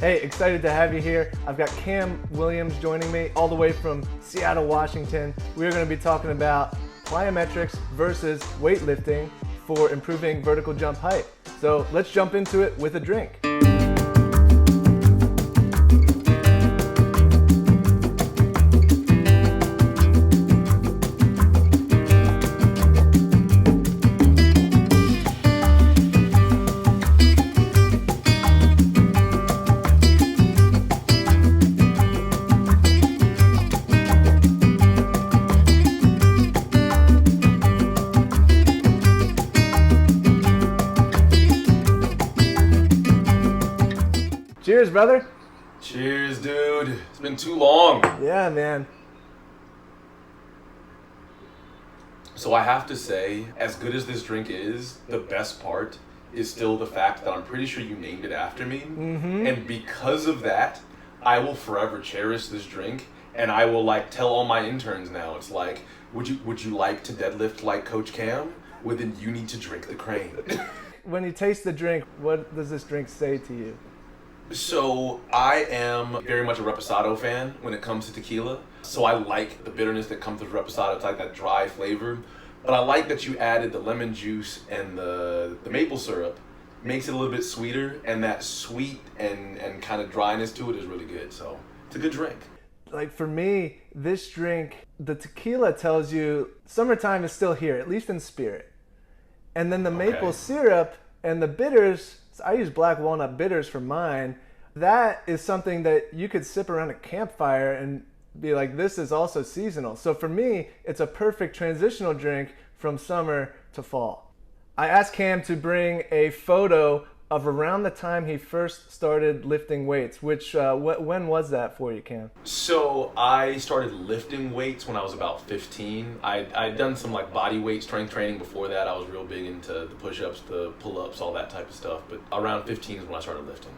Hey, excited to have you here. I've got Cam Williams joining me all the way from Seattle, Washington. We're going to be talking about plyometrics versus weightlifting for improving vertical jump height. So let's jump into it with a drink. Cheers, brother. Cheers, dude. It's been too long. Yeah, man. So I have to say, as good as this drink is, the best part is still the fact that I'm pretty sure you named it after me. Mm-hmm. And because of that, I will forever cherish this drink. And I will tell all my interns now, it's like, would you like to deadlift like Coach Cam? Well, then you need to drink the Crane. When you taste the drink, what does this drink say to you? So I am very much a Reposado fan when it comes to tequila. So I like the bitterness that comes with Reposado. It's like that dry flavor. But I like that you added the lemon juice and the maple syrup. Makes it a little bit sweeter, and that sweet and kind of dryness to it is really good. So it's a good drink. Like for me, this drink, the tequila tells you summertime is still here, at least in spirit. And then the maple syrup and the bitters, I use black walnut bitters for mine. That is something that you could sip around a campfire and be like, this is also seasonal. So for me, it's a perfect transitional drink from summer to fall. I asked Cam to bring a photo of around the time he first started lifting weights, which, when was that for you, Cam? So I started lifting weights when I was about 15. I'd done some body weight strength training before that. I was real big into the push-ups, the pull-ups, all that type of stuff. But around 15 is when I started lifting.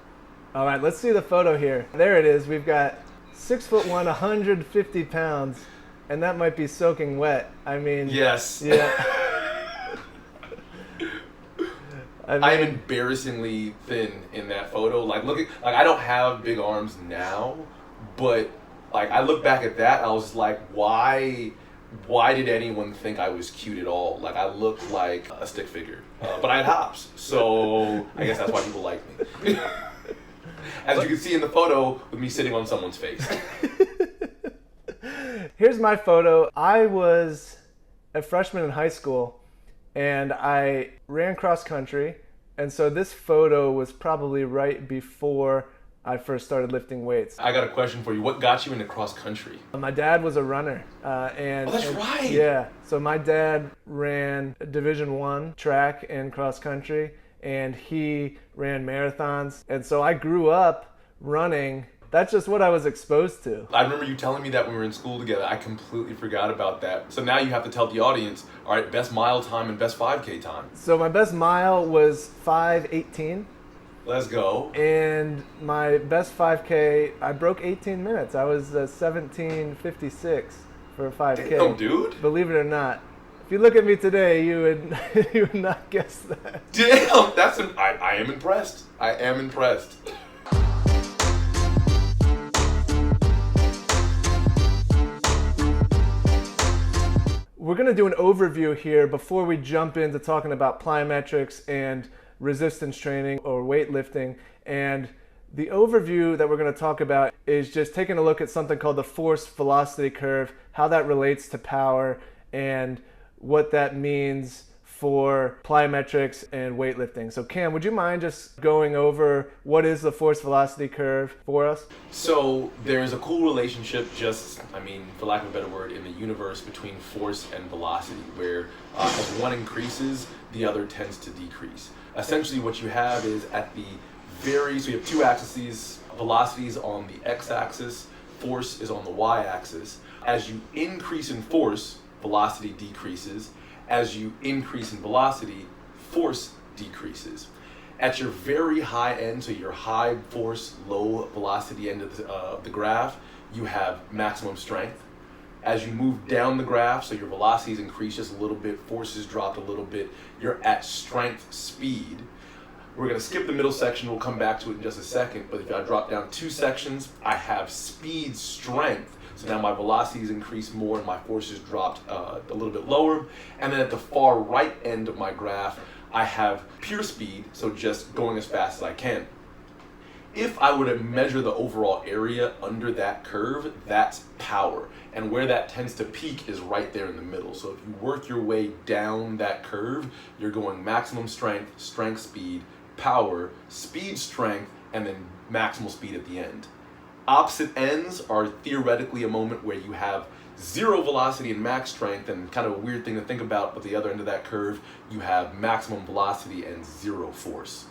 All right, let's see the photo here. There it is. We've got 6'1", 150 pounds, and that might be soaking wet. I mean, yes. Yeah. I am embarrassingly thin in that photo. I don't have big arms now, but I look back at that, I was like, why did anyone think I was cute at all? I looked like a stick figure, but I had hops, so I guess that's why people like me. As you can see in the photo, with me sitting on someone's face. Here's my photo. I was a freshman in high school, and I ran cross country, and so this photo was probably right before I first started lifting weights. I got a question for you. What got you into cross country? My dad was a runner. Oh, that's right. Yeah, so my dad ran Division I track and cross country, and he ran marathons, and so I grew up running. That's just what I was exposed to. I remember you telling me that when we were in school together. I completely forgot about that. So now you have to tell the audience, all right, best mile time and best 5K time. So my best mile was 5:18. Let's go. And my best 5K, I broke 18 minutes. I was 17:56 for a 5K. Damn, dude. Believe it or not. If you look at me today, you would not guess that. Damn, I am impressed. I am impressed. We're going to do an overview here before we jump into talking about plyometrics and resistance training or weightlifting. And the overview that we're going to talk about is just taking a look at something called the force velocity curve, how that relates to power, and what that means for plyometrics and weightlifting. So Cam, would you mind just going over what is the force velocity curve for us? So there's a cool relationship, for lack of a better word, in the universe between force and velocity, where as one increases, the other tends to decrease. Essentially what you have is so you have two axes, velocity is on the x-axis, force is on the y-axis. As you increase in force, velocity decreases. As you increase in velocity, force decreases. At your very high end, so your high force, low velocity end of the graph, you have maximum strength. As you move down the graph, so your velocities increase just a little bit, forces drop a little bit, you're at strength speed. We're going to skip the middle section. We'll come back to it in just a second. But if I drop down 2 sections, I have speed strength. So now my velocities increased more and my forces dropped a little bit lower. And then at the far right end of my graph, I have pure speed, so just going as fast as I can. If I were to measure the overall area under that curve, that's power. And where that tends to peak is right there in the middle. So if you work your way down that curve, you're going maximum strength, strength, speed, power, speed, strength, and then maximal speed at the end. Opposite ends are theoretically a moment where you have 0 velocity and max strength, and kind of a weird thing to think about, but the other end of that curve, you have maximum velocity and 0 force.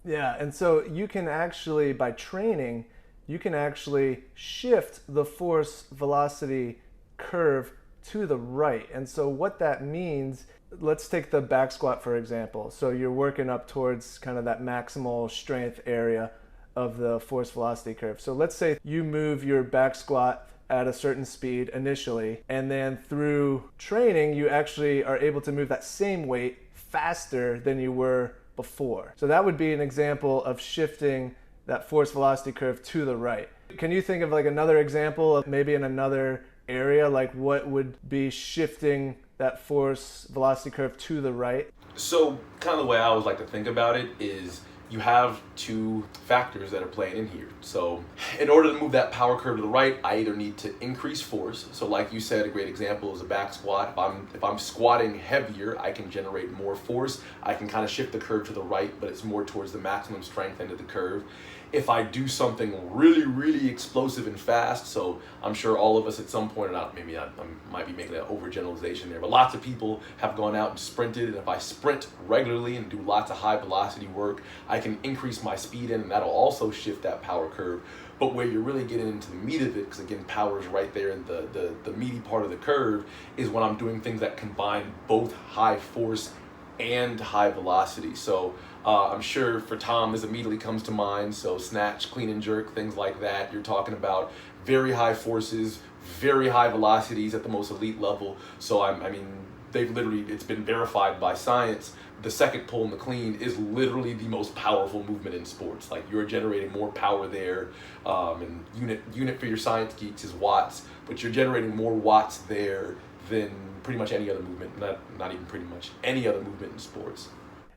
Yeah, and so you can actually, by training, you can actually shift the force velocity curve to the right. And so what that means, let's take the back squat for example. So you're working up towards kind of that maximal strength area of the force velocity curve. So let's say you move your back squat at a certain speed initially, and then through training, you actually are able to move that same weight faster than you were before. So that would be an example of shifting that force velocity curve to the right. Can you think of like another example of maybe in another area, like what would be shifting that force velocity curve to the right? So kind of the way I always like to think about it is you have 2 factors that are playing in here. So in order to move that power curve to the right, I either need to increase force. So like you said, a great example is a back squat. If I'm squatting heavier, I can generate more force. I can kind of shift the curve to the right, but it's more towards the maximum strength end of the curve. If I do something really, really explosive and fast, so I'm sure all of us at some point, maybe I might be making an overgeneralization there, but lots of people have gone out and sprinted, and if I sprint regularly and do lots of high velocity work, I can increase my speed and that'll also shift that power curve. But where you're really getting into the meat of it, because again, power is right there in the meaty part of the curve, is when I'm doing things that combine both high force and high velocity. So I'm sure for Tom, this immediately comes to mind. So snatch, clean and jerk, things like that. You're talking about very high forces, very high velocities at the most elite level. So I mean, it's been verified by science. The second pull in the clean is literally the most powerful movement in sports. Like you're generating more power there. And unit for your science geeks is watts, but you're generating more watts there than pretty much any other movement, not even pretty much any other movement in sports.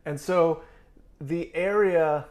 And so the area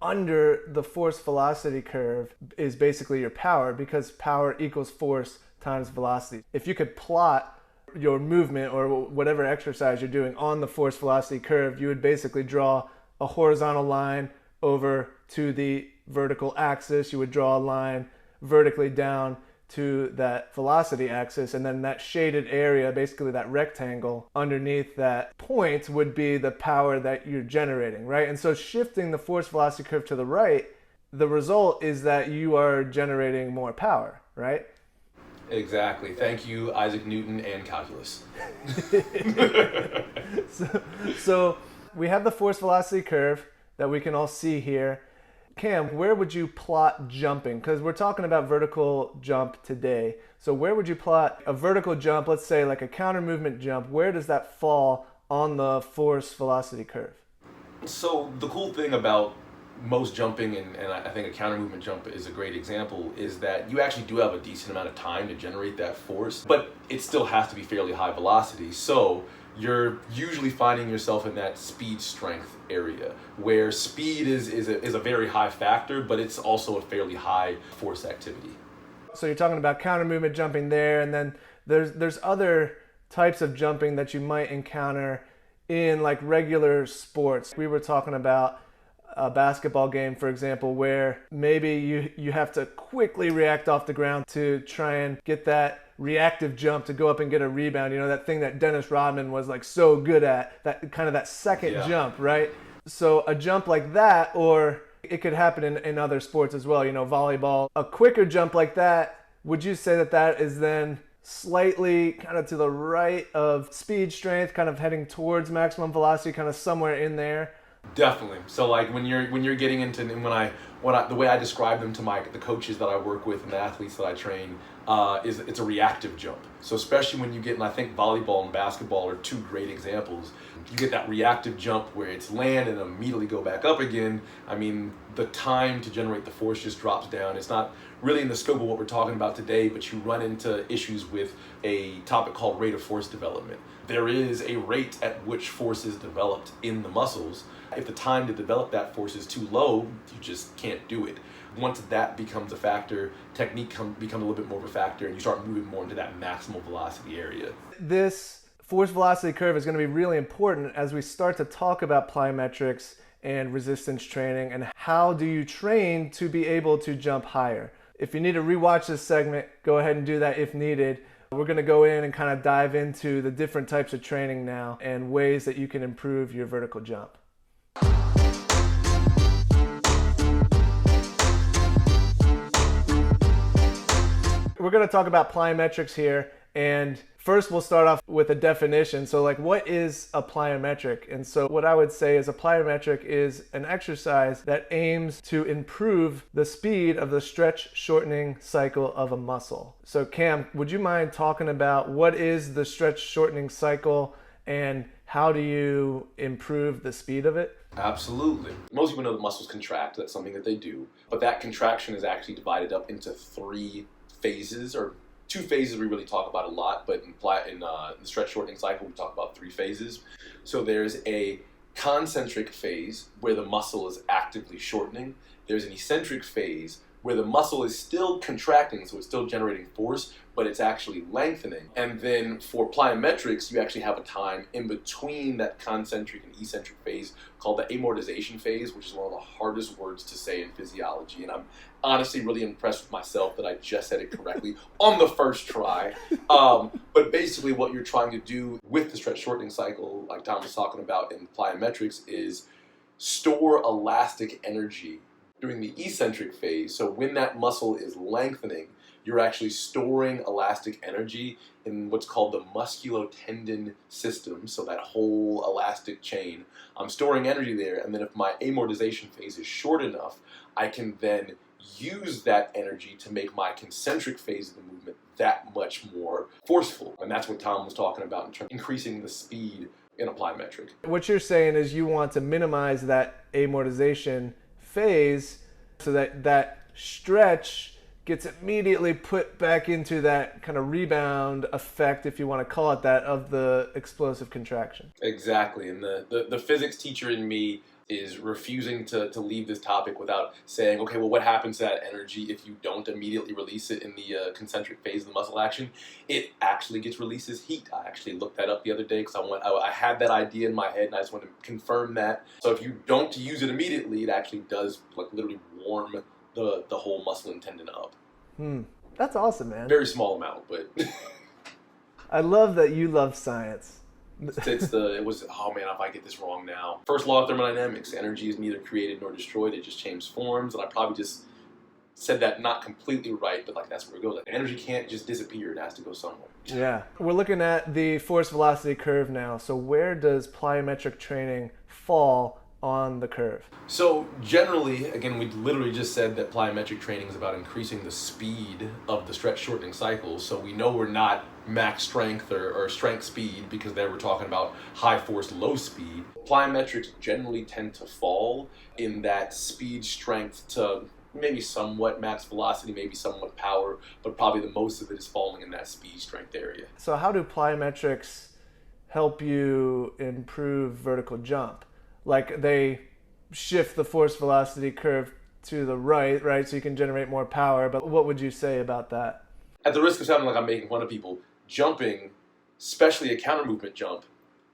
under the force velocity curve is basically your power, because power equals force times velocity. If you could plot your movement or whatever exercise you're doing on the force velocity curve, you would basically draw a horizontal line over to the vertical axis. You would draw a line vertically down to that velocity axis, and then that shaded area, basically that rectangle underneath that point, would be the power that you're generating, right? And so shifting the force velocity curve to the right, the result is that you are generating more power, right? Exactly. Thank you, Isaac Newton and calculus. So we have the force velocity curve that we can all see here. Cam, where would you plot jumping? Because we're talking about vertical jump today. So where would you plot a vertical jump, let's say like a counter movement jump? Where does that fall on the force velocity curve? So the cool thing about most jumping, and I think a counter movement jump is a great example, is that you actually do have a decent amount of time to generate that force, but it still has to be fairly high velocity. So you're usually finding yourself in that speed strength area, where speed is a very high factor, but it's also a fairly high force activity. So you're talking about counter movement jumping there, and then there's other types of jumping that you might encounter in like regular sports. We were talking about a basketball game, for example, where maybe you have to quickly react off the ground to try and get that reactive jump to go up and get a rebound. You know, that thing that Dennis Rodman was like so good at, that kind of that second jump, right? So a jump like that, or it could happen in other sports as well, you know, volleyball. A quicker jump like that, would you say that is then slightly kind of to the right of speed strength, kind of heading towards maximum velocity, kind of somewhere in there? Definitely. So like when you're getting into, the way I describe them to the coaches that I work with and the athletes that I train, is it's a reactive jump. So especially when you get, and I think volleyball and basketball are 2 great examples. you get that reactive jump where it's land and immediately go back up again, I mean, the time to generate the force just drops down. It's not really in the scope of what we're talking about today, but you run into issues with a topic called rate of force development. There is a rate at which force is developed in the muscles. If the time to develop that force is too low, you just can't do it. Once that becomes a factor, technique becomes a little bit more of a factor, and you start moving more into that maximal velocity area. This force velocity curve is going to be really important as we start to talk about plyometrics and resistance training and how do you train to be able to jump higher. If you need to rewatch this segment, go ahead and do that if needed. We're going to go in and kind of dive into the different types of training now and ways that you can improve your vertical jump. We're going to talk about plyometrics here, and first we'll start off with a definition. So like, what is a plyometric? And so what I would say is a plyometric is an exercise that aims to improve the speed of the stretch shortening cycle of a muscle. So Cam, would you mind talking about what is the stretch shortening cycle and how do you improve the speed of it? Absolutely. Most people know that muscles contract. That's something that they do. But that contraction is actually divided up into 3 phases, or 2 phases we really talk about a lot, but in the stretch shortening cycle we talk about 3 phases. So there's a concentric phase where the muscle is actively shortening. There's an eccentric phase where the muscle is still contracting, so it's still generating force, but it's actually lengthening. And then for plyometrics, you actually have a time in between that concentric and eccentric phase called the amortization phase, which is one of the hardest words to say in physiology. And I'm honestly really impressed with myself that I just said it correctly on the first try. But basically what you're trying to do with the stretch shortening cycle, like Tom was talking about in plyometrics, is store elastic energy during the eccentric phase. So when that muscle is lengthening, you're actually storing elastic energy in what's called the musculotendon system, so that whole elastic chain. I'm storing energy there, and then if my amortization phase is short enough, I can then use that energy to make my concentric phase of the movement that much more forceful. And that's what Tom was talking about in terms of increasing the speed in a plyometric. What you're saying is you want to minimize that amortization phase so that that stretch gets immediately put back into that kind of rebound effect, if you want to call it that, of the explosive contraction. Exactly. And the physics teacher in me is refusing to leave this topic without saying, okay, well, what happens to that energy if you don't immediately release it in the concentric phase of the muscle action? It actually gets released as heat. I actually looked that up the other day because I had that idea in my head and I just wanted to confirm that. So if you don't use it immediately, it actually does like literally warm the whole muscle and tendon up. That's awesome, man. Very small amount, but I love that you love science. Oh man, if I get this wrong now. First law of thermodynamics, energy is neither created nor destroyed, it just changes forms. And I probably just said that not completely right, but like that's where it goes. Like, energy can't just disappear, it has to go somewhere. Yeah. We're looking at the force velocity curve now. So where does plyometric training fall on the curve? So generally, again, we literally just said that plyometric training is about increasing the speed of the stretch shortening cycle. So we know we're not max strength or strength speed, because there we're talking about high force, low speed. Plyometrics generally tend to fall in that speed strength to maybe somewhat max velocity, maybe somewhat power, but probably the most of it is falling in that speed strength area. So how do plyometrics help you improve vertical jump? Like they shift the force velocity curve to the right, so you can generate more power. But what would you say about that? At the risk of sounding like I'm making fun of people, jumping, especially a counter movement jump,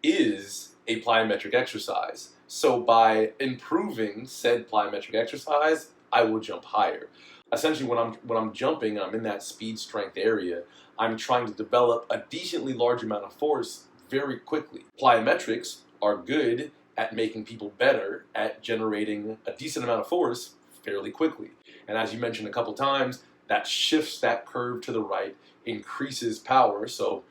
is a plyometric exercise. So by improving said plyometric exercise, I will jump higher. Essentially, when I'm jumping, I'm in that speed strength area, I'm trying to develop a decently large amount of force very quickly. Plyometrics are good at making people better at generating a decent amount of force fairly quickly. And as you mentioned a couple times, that shifts that curve to the right, increases power. So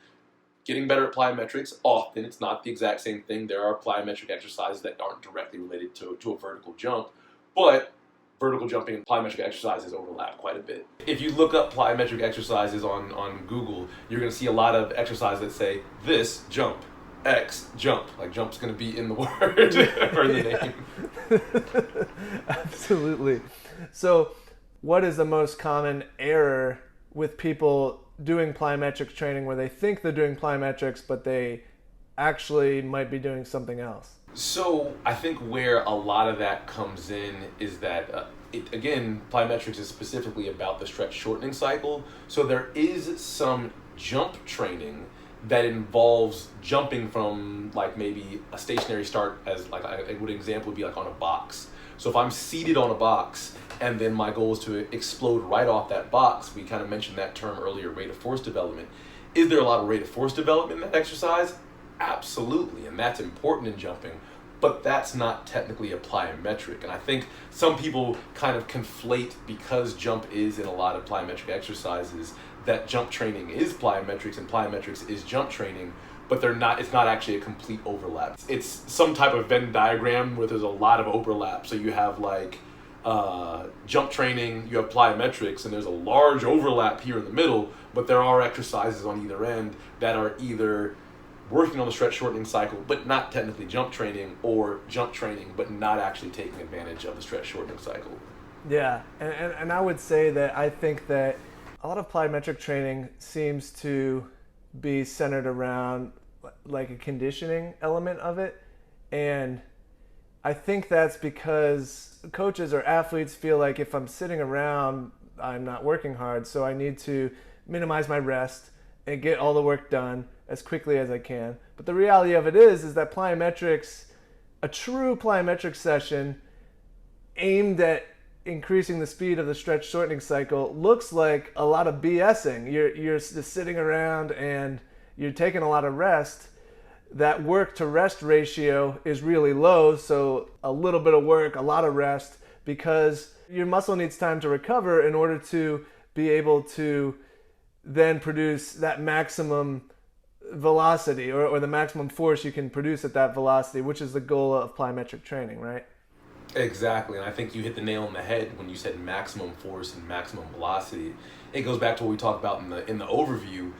getting better at plyometrics, often it's not the exact same thing. There are plyometric exercises that aren't directly related to a vertical jump, but vertical jumping and plyometric exercises overlap quite a bit. If you look up plyometric exercises on Google, you're going to see a lot of exercises that say this jump. X, jump. Like jump's going to be in the word or the name. Absolutely. So what is the most common error with people doing plyometrics training where they think they're doing plyometrics, but they actually might be doing something else? So I think where a lot of that comes in is that, again, plyometrics is specifically about the stretch shortening cycle. So there is some jump training that involves jumping from like maybe a stationary start, as like a good example would be like on a box. So if I'm seated on a box and then my goal is to explode right off that box, we kind of mentioned that term earlier, rate of force development. Is there a lot of rate of force development in that exercise? Absolutely, and that's important in jumping, but that's not technically a plyometric. And I think some people kind of conflate, because jump is in a lot of plyometric exercises, that jump training is plyometrics and plyometrics is jump training, but they're not. It's not actually a complete overlap. It's some type of Venn diagram where there's a lot of overlap. So you have like jump training, you have plyometrics, and there's a large overlap here in the middle, but there are exercises on either end that are either working on the stretch shortening cycle, but not technically jump training, or jump training, but not actually taking advantage of the stretch shortening cycle. Yeah, and I would say that I think that a lot of plyometric training seems to be centered around like a conditioning element of it. And I think that's because coaches or athletes feel like if I'm sitting around, I'm not working hard, so I need to minimize my rest and get all the work done as quickly as I can. But the reality of it is that plyometrics, a true plyometric session aimed at increasing the speed of the stretch shortening cycle, looks like a lot of BSing. You're just sitting around and you're taking a lot of rest. That work to rest ratio is really low, so a little bit of work, a lot of rest, because your muscle needs time to recover in order to be able to then produce that maximum velocity or the maximum force you can produce at that velocity, which is the goal of plyometric training, right? Exactly, and I think you hit the nail on the head when you said maximum force and maximum velocity. It goes back to what we talked about in the overview.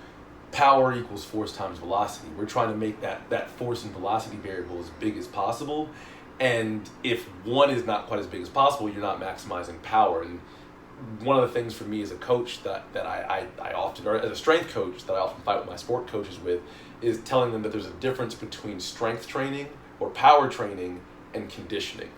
Power equals force times velocity. We're trying to make that force and velocity variable as big as possible, and if one is not quite as big as possible, you're not maximizing power. And one of the things for me as a coach that I often, or as a strength coach that I often fight with my sport coaches with, is telling them that there's a difference between strength training or power training and conditioning.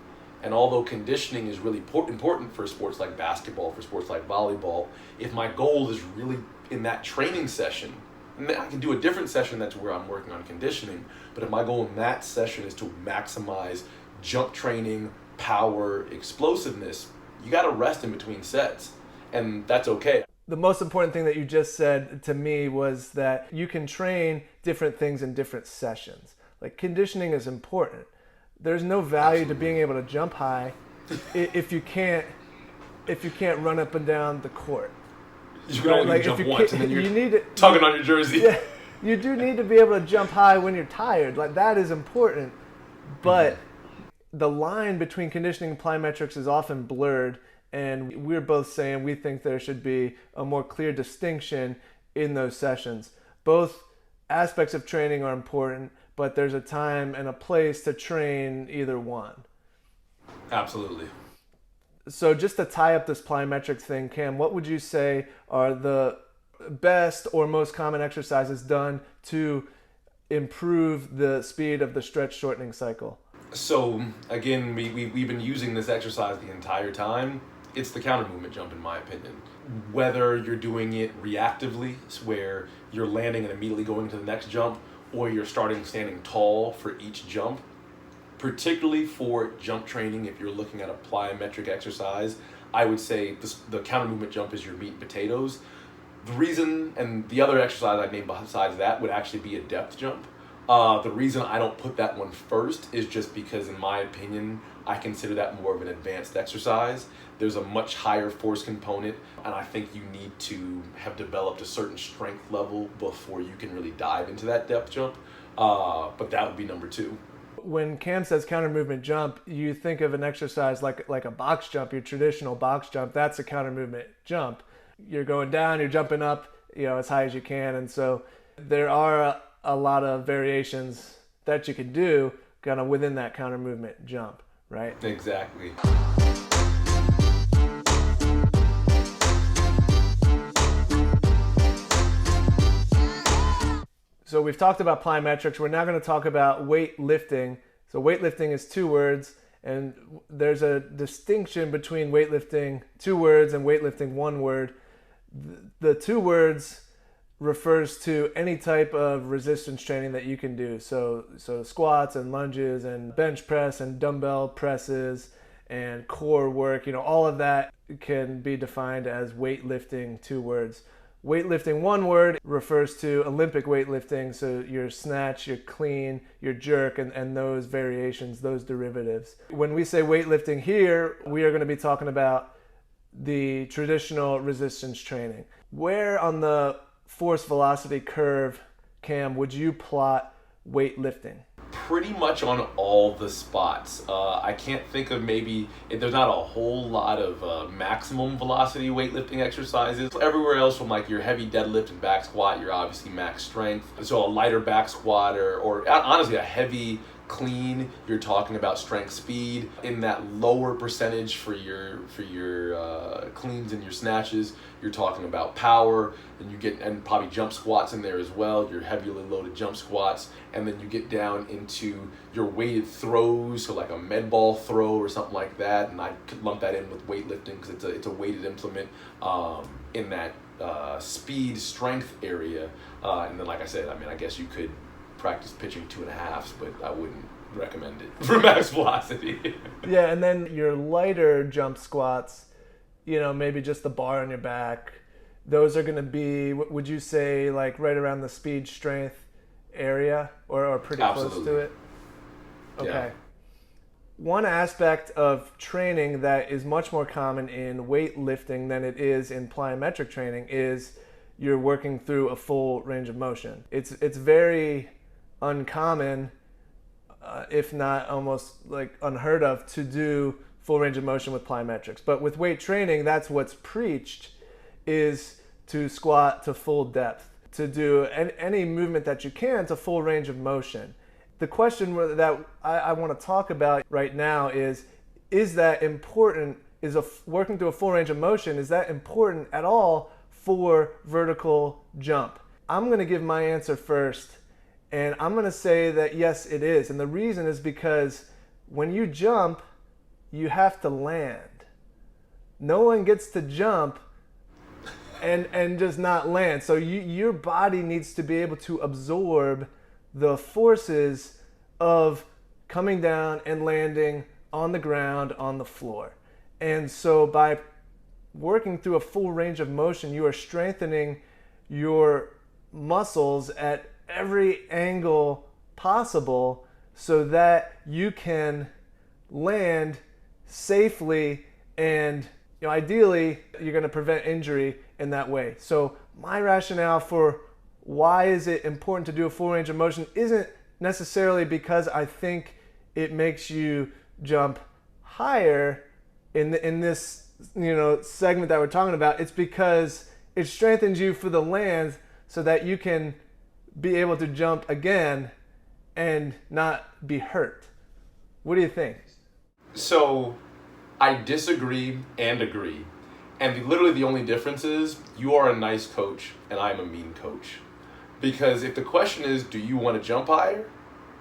And although conditioning is really important for sports like basketball, for sports like volleyball, if my goal is really in that training session, and I can do a different session that's where I'm working on conditioning, but if my goal in that session is to maximize jump training, power, explosiveness, you got to rest in between sets, and that's okay. The most important thing that you just said to me was that you can train different things in different sessions. Like, conditioning is important. There's no value to being able to jump high if you can't run up and down the court. You can only jump once, and then you're tugging on your jersey. Yeah, you do need to be able to jump high when you're tired. Like, that is important, but the line between conditioning and plyometrics is often blurred, and we're both saying we think there should be a more clear distinction in those sessions. Both aspects of training are important, but there's a time and a place to train either one. Absolutely. So just to tie up this plyometric thing, Cam, what would you say are the best or most common exercises done to improve the speed of the stretch shortening cycle? So again, we've been using this exercise the entire time. It's the counter movement jump, in my opinion. Whether you're doing it reactively, where you're landing and immediately going to the next jump, or you're standing tall for each jump, particularly for jump training, if you're looking at a plyometric exercise, I would say the counter movement jump is your meat and potatoes. The reason, and the other exercise I'd name besides that would actually be a depth jump. The reason I don't put that one first is just because, in my opinion, I consider that more of an advanced exercise. There's a much higher force component, and I think you need to have developed a certain strength level before you can really dive into that depth jump. But that would be number two. When Cam says counter movement jump, you think of an exercise like a box jump, your traditional box jump. That's a counter movement jump. You're going down, you're jumping up, as high as you can, and so there are a lot of variations that you can do kind of within that counter movement jump, right? Exactly. So we've talked about plyometrics. We're now going to talk about weightlifting. So weightlifting is 2 words, and there's a distinction between weightlifting 2 words and weightlifting 1 word. The 2 words refers to any type of resistance training that you can do. So squats and lunges and bench press and dumbbell presses and core work, all of that can be defined as weightlifting 2 words. Weightlifting 1 word refers to Olympic weightlifting, so your snatch, your clean, your jerk, and those variations, those derivatives. When we say weightlifting here, we are going to be talking about the traditional resistance training. Where on the force velocity curve, Cam, would you plot weightlifting? Pretty much on all the spots. I can't think of there's not a whole lot of maximum velocity weightlifting exercises. Everywhere else from like your heavy deadlift and back squat, you're obviously max strength. So a lighter back squat or honestly a heavy clean, you're talking about strength speed. In that lower percentage for your cleans and your snatches, you're talking about power, and probably jump squats in there as well, your heavily loaded jump squats, and then you get down into your weighted throws, so like a med ball throw or something like that, and I could lump that in with weightlifting because it's a weighted implement in that speed strength area, and then like I said, I guess you could practice pitching 2.5s, but I wouldn't recommend it for max velocity. Yeah, and then your lighter jump squats, maybe just the bar on your back, those are going to be, would you say, like right around the speed strength area or pretty Absolutely. close to it? Okay. Yeah. One aspect of training that is much more common in weightlifting than it is in plyometric training is you're working through a full range of motion. It's very uncommon, if not almost like unheard of, to do full range of motion with plyometrics. But with weight training, that's what's preached, is to squat to full depth, to do any movement that you can to full range of motion. The question that I want to talk about right now is that important? Is working through a full range of motion, is that important at all for vertical jump? I'm going to give my answer first, and I'm going to say that yes, it is. And the reason is because when you jump, you have to land. No one gets to jump and just not land. So your body needs to be able to absorb the forces of coming down and landing on the ground, on the floor. And so by working through a full range of motion, you are strengthening your muscles at every angle possible so that you can land safely, and ideally you're going to prevent injury in that way. So my rationale for why is it important to do a full range of motion isn't necessarily because I think it makes you jump higher in this segment that we're talking about. It's because it strengthens you for the land so that you can be able to jump again and not be hurt. What do you think? So I disagree and agree. And literally the only difference is you are a nice coach and I'm a mean coach. Because if the question is, do you want to jump higher?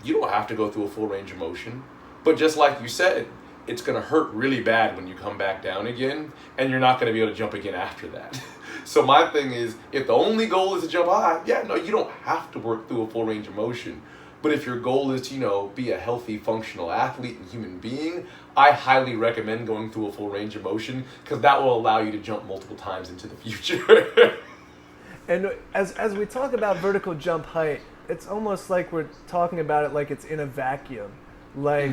You don't have to go through a full range of motion. But just like you said, it's going to hurt really bad when you come back down again, and you're not going to be able to jump again after that. So my thing is, if the only goal is to jump high, you don't have to work through a full range of motion. But if your goal is to, be a healthy, functional athlete and human being, I highly recommend going through a full range of motion because that will allow you to jump multiple times into the future. And as we talk about vertical jump height, it's almost like we're talking about it like it's in a vacuum. Like,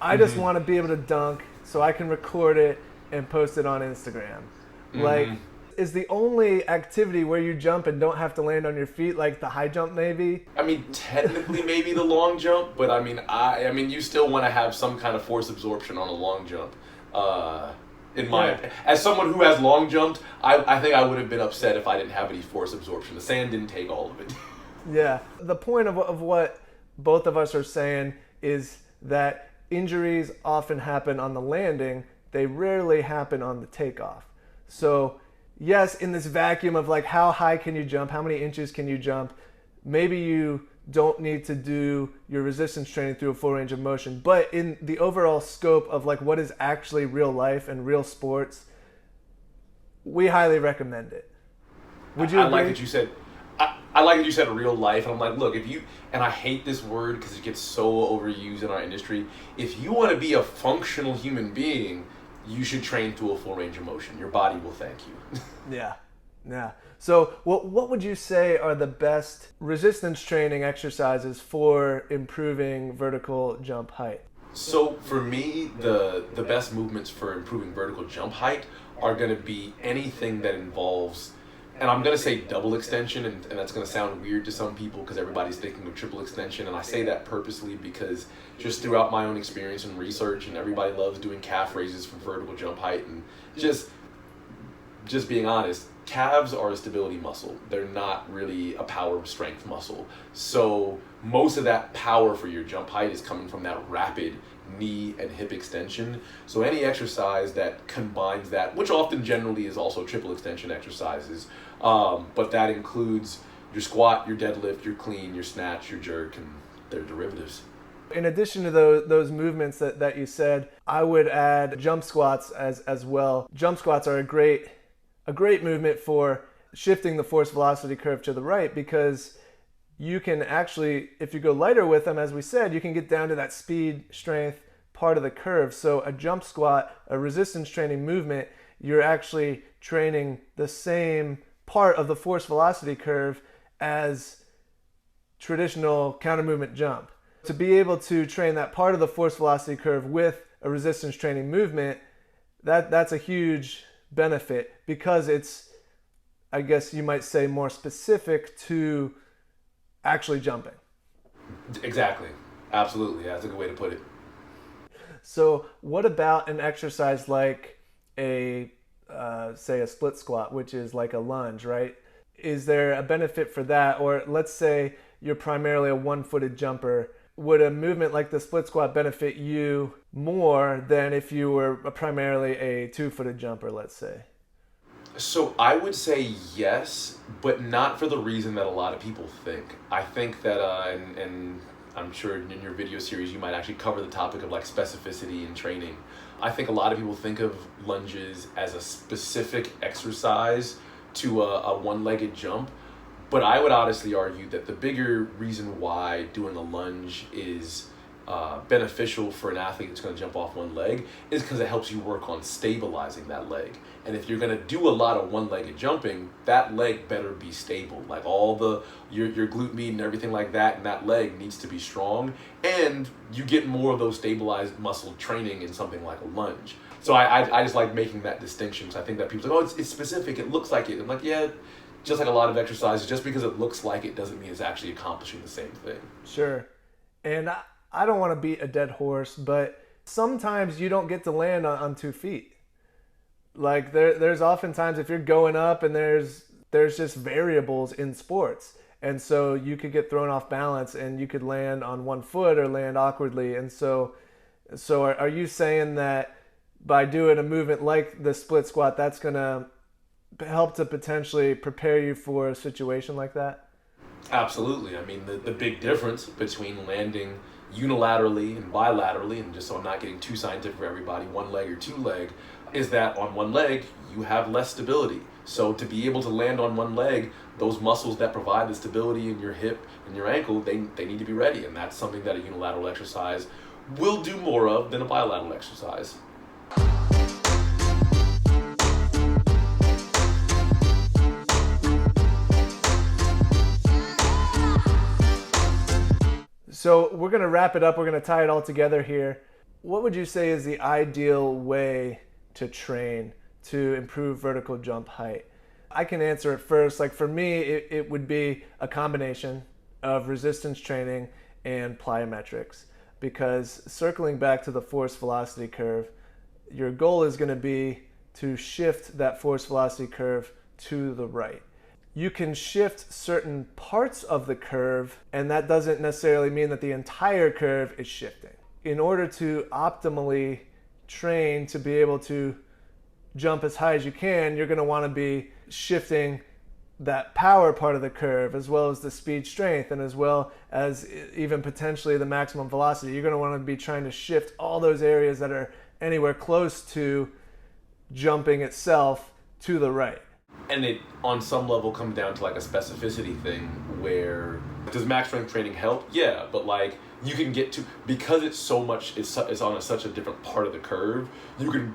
I just want to be able to dunk so I can record it and post it on Instagram. Like, is the only activity where you jump and don't have to land on your feet, like the high jump maybe? Technically maybe the long jump, but you still want to have some kind of force absorption on a long jump. As someone who has long jumped, I think I would have been upset if I didn't have any force absorption. The sand didn't take all of it. Yeah. The point of what both of us are saying is that injuries often happen on the landing. They rarely happen on the takeoff. So yes, in this vacuum of like how high can you jump, how many inches can you jump, maybe you don't need to do your resistance training through a full range of motion. But in the overall scope of like what is actually real life and real sports, we highly recommend it. Would you agree? I like that you said, I like that you said real life, and I'm like, look, if you, and I hate this word because it gets so overused in our industry, if you want to be a functional human being, you should train through a full range of motion. Your body will thank you. Yeah. So what would you say are the best resistance training exercises for improving vertical jump height? So for me, the best movements for improving vertical jump height are going to be anything that involves, and I'm going to say double extension, and that's going to sound weird to some people because everybody's thinking of triple extension, and I say that purposely because just throughout my own experience and research, and everybody loves doing calf raises for vertical jump height, and just being honest, calves are a stability muscle. They're not really a power strength muscle. So most of that power for your jump height is coming from that rapid knee and hip extension. So any exercise that combines that, which often generally is also triple extension exercises, but that includes your squat, your deadlift, your clean, your snatch, your jerk, and their derivatives. In addition to those movements that you said, I would add jump squats as well. Jump squats are a great movement for shifting the force velocity curve to the right, because you can actually, if you go lighter with them, as we said, you can get down to that speed strength part of the curve. So a jump squat, a resistance training movement, you're actually training the same part of the force velocity curve as traditional counter movement jump. To be able to train that part of the force velocity curve with a resistance training movement, that's a huge benefit, because it's, I guess you might say, more specific to actually jumping. Exactly. Absolutely. That's a good way to put it. So what about an exercise like say a split squat, which is like a lunge, right? Is there a benefit for that? Or let's say you're primarily a one-footed jumper. Would a movement like the split squat benefit you more than if you were primarily a two-footed jumper, let's say? So I would say yes, but not for the reason that a lot of people think. I think that, and I'm sure in your video series you might actually cover the topic of like specificity in training. I think a lot of people think of lunges as a specific exercise to a one-legged jump. But I would honestly argue that the bigger reason why doing a lunge is beneficial for an athlete that's going to jump off one leg is because it helps you work on stabilizing that leg. And if you're going to do a lot of one-legged jumping, that leg better be stable. Like all your glute med and everything like that, and that leg needs to be strong. And you get more of those stabilized muscle training in something like a lunge. So I just like making that distinction, because I think that people say, oh, it's specific, it looks like it. I'm like, yeah. Just like a lot of exercises, just because it looks like it doesn't mean it's actually accomplishing the same thing. Sure. And I don't want to beat a dead horse, but sometimes you don't get to land on 2 feet. Like there's oftentimes, if you're going up, and there's just variables in sports. And so you could get thrown off balance and you could land on 1 foot or land awkwardly. And so are you saying that by doing a movement like the split squat, that's going to help to potentially prepare you for a situation like that? Absolutely. I mean, the big difference between landing unilaterally and bilaterally, and just so I'm not getting too scientific for everybody, one leg or two leg, is that on one leg you have less stability. So to be able to land on one leg, those muscles that provide the stability in your hip and your ankle, they need to be ready, and that's something that a unilateral exercise will do more of than a bilateral exercise. So we're going to wrap it up. We're going to tie it all together here. What would you say is the ideal way to train to improve vertical jump height? I can answer it first. Like for me, it would be a combination of resistance training and plyometrics, because circling back to the force velocity curve, your goal is going to be to shift that force velocity curve to the right. you can shift certain parts of the curve, and that doesn't necessarily mean that the entire curve is shifting. In order to optimally train to be able to jump as high as you can, you're going to want to be shifting that power part of the curve, as well as the speed strength, and as well as even potentially the maximum velocity. You're going to want to be trying to shift all those areas that are anywhere close to jumping itself to the right. And it, on some level, comes down to like a specificity thing where, does max strength training help? Yeah, but like you can get to, because it's so much, it's on such a different part of the curve, you can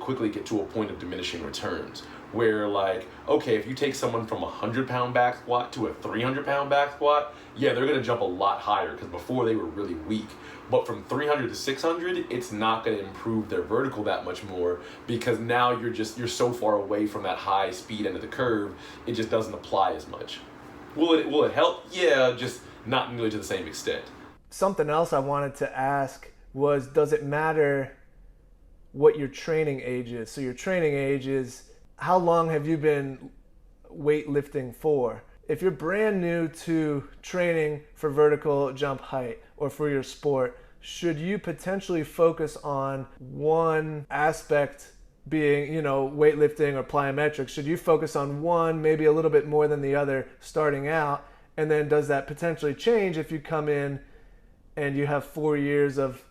quickly get to a point of diminishing returns. Where like, okay, if you take someone from a 100-pound back squat to a 300-pound back squat, yeah, they're gonna jump a lot higher because before they were really weak. But from 300 to 600, it's not gonna improve their vertical that much more because now you're so far away from that high speed end of the curve, it just doesn't apply as much. Will it help? Yeah, just not nearly to the same extent. Something else I wanted to ask was, does it matter what your training age is? So your training age is, how long have you been weightlifting for? If you're brand new to training for vertical jump height or for your sport, should you potentially focus on one aspect being, weightlifting or plyometrics? Should you focus on one, maybe a little bit more than the other starting out? And then does that potentially change if you come in and you have 4 years of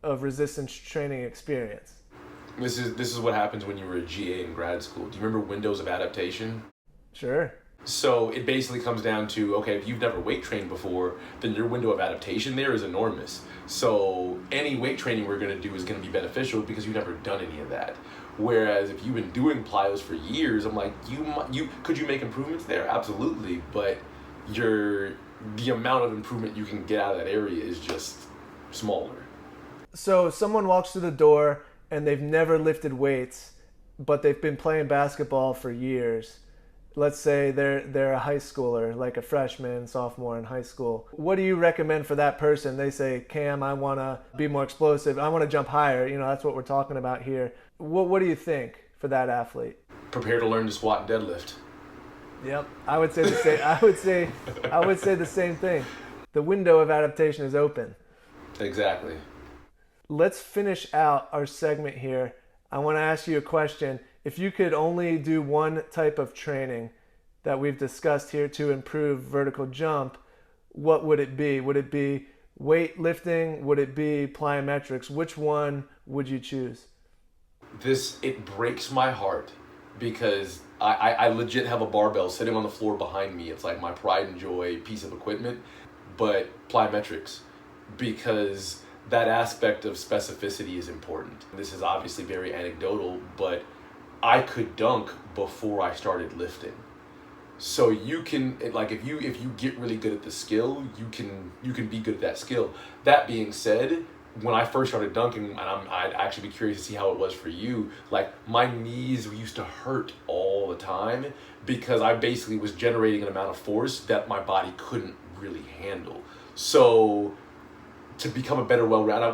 resistance training experience? This is what happens when you were a GA in grad school. Do you remember windows of adaptation? Sure. So it basically comes down to, okay, if you've never weight trained before, then your window of adaptation there is enormous. So any weight training we're going to do is going to be beneficial because you've never done any of that. Whereas if you've been doing plyos for years, I'm like, could you make improvements there? Absolutely, but the amount of improvement you can get out of that area is just smaller. So someone walks through the door and they've never lifted weights, but they've been playing basketball for years. Let's say they're a high schooler, like a freshman, sophomore in high school. What do you recommend for that person? They say, Cam, I want to be more explosive. I want to jump higher. That's what we're talking about here. What do you think for that athlete? Prepare to learn to squat and deadlift. Yep, I would say the same. I would say the same thing. The window of adaptation is open. Exactly. Let's finish out our segment here. I want to ask you a question. If you could only do one type of training that we've discussed here to improve vertical jump, what would it be? Would it be weightlifting? Would it be plyometrics? Which one would you choose? It breaks my heart because I legit have a barbell sitting on the floor behind me. It's like my pride and joy piece of equipment, but plyometrics, because that aspect of specificity is important. This is obviously very anecdotal, but I could dunk before I started lifting. So you can, like, if you get really good at the skill, you can be good at that skill. That being said, when I first started dunking, and I'd actually be curious to see how it was for you, like my knees used to hurt all the time because I basically was generating an amount of force that my body couldn't really handle. So to become a better well-rounded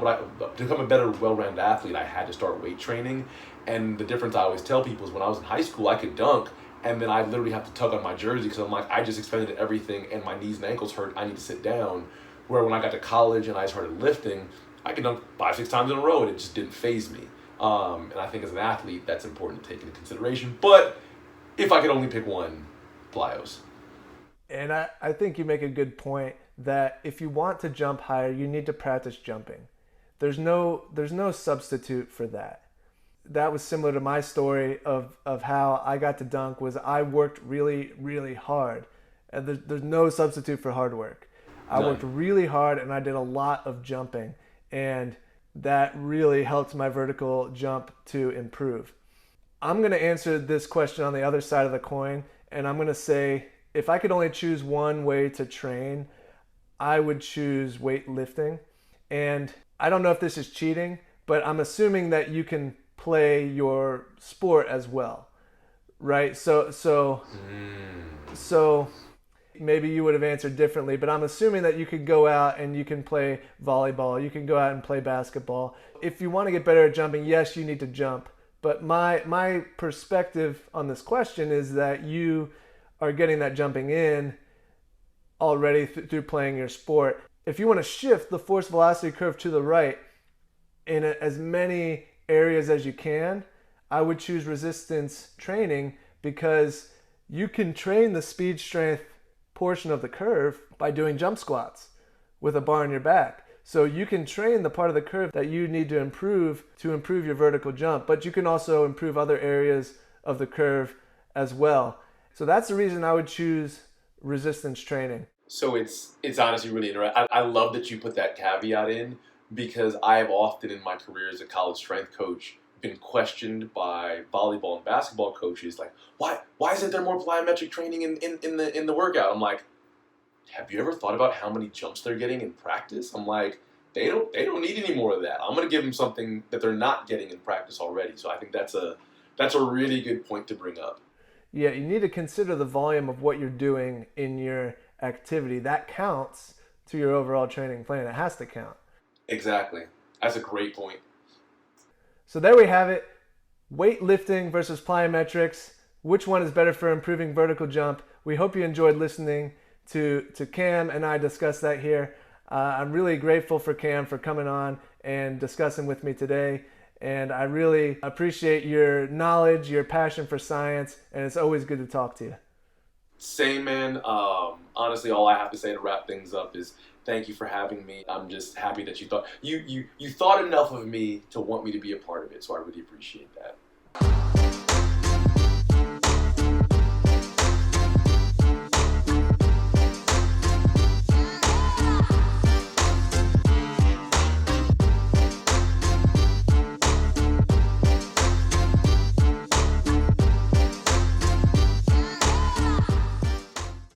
athlete, I had to start weight training. And the difference I always tell people is when I was in high school, I could dunk, and then I literally have to tug on my jersey because I'm like, I just expended everything and my knees and ankles hurt. I need to sit down. Where when I got to college and I started lifting, I could dunk 5-6 times in a row and it just didn't faze me. And I think as an athlete, that's important to take into consideration. But if I could only pick one, plyos. And I think you make a good point that if you want to jump higher, you need to practice jumping. There's no substitute for that. That was similar to my story of how I got to dunk. Was I worked really, really hard. And there's no substitute for hard work. I worked really hard and I did a lot of jumping. And that really helped my vertical jump to improve. I'm going to answer this question on the other side of the coin. And I'm going to say, if I could only choose one way to train, I would choose weightlifting. And I don't know if this is cheating, but I'm assuming that you can play your sport as well, right? So maybe you would have answered differently, but I'm assuming that you could go out and you can play volleyball, you can go out and play basketball. If you want to get better at jumping, yes, you need to jump. But my perspective on this question is that you are getting that jumping in already through playing your sport. If you want to shift the force velocity curve to the right in as many areas as you can, I would choose resistance training, because you can train the speed strength portion of the curve by doing jump squats with a bar on your back. So you can train the part of the curve that you need to improve your vertical jump, but you can also improve other areas of the curve as well. So that's the reason I would choose resistance training. So it's honestly really interesting. I love that you put that caveat in, because I have often in my career as a college strength coach been questioned by volleyball and basketball coaches, like, why isn't there more plyometric training in the workout? I'm like, have you ever thought about how many jumps they're getting in practice? I'm like, they don't need any more of that. I'm going to give them something that they're not getting in practice already. So I think that's a really good point to bring up. Yeah, you need to consider the volume of what you're doing in your activity. That counts to your overall training plan. It has to count. Exactly. That's a great point. So there we have it. Weightlifting versus plyometrics. Which one is better for improving vertical jump? We hope you enjoyed listening to Cam and I discuss that here. I'm really grateful for Cam for coming on and discussing with me today. And I really appreciate your knowledge, your passion for science, and it's always good to talk to you. Same, man. Honestly, all I have to say to wrap things up is thank you for having me. I'm just happy that you thought enough of me to want me to be a part of it. So I really appreciate that.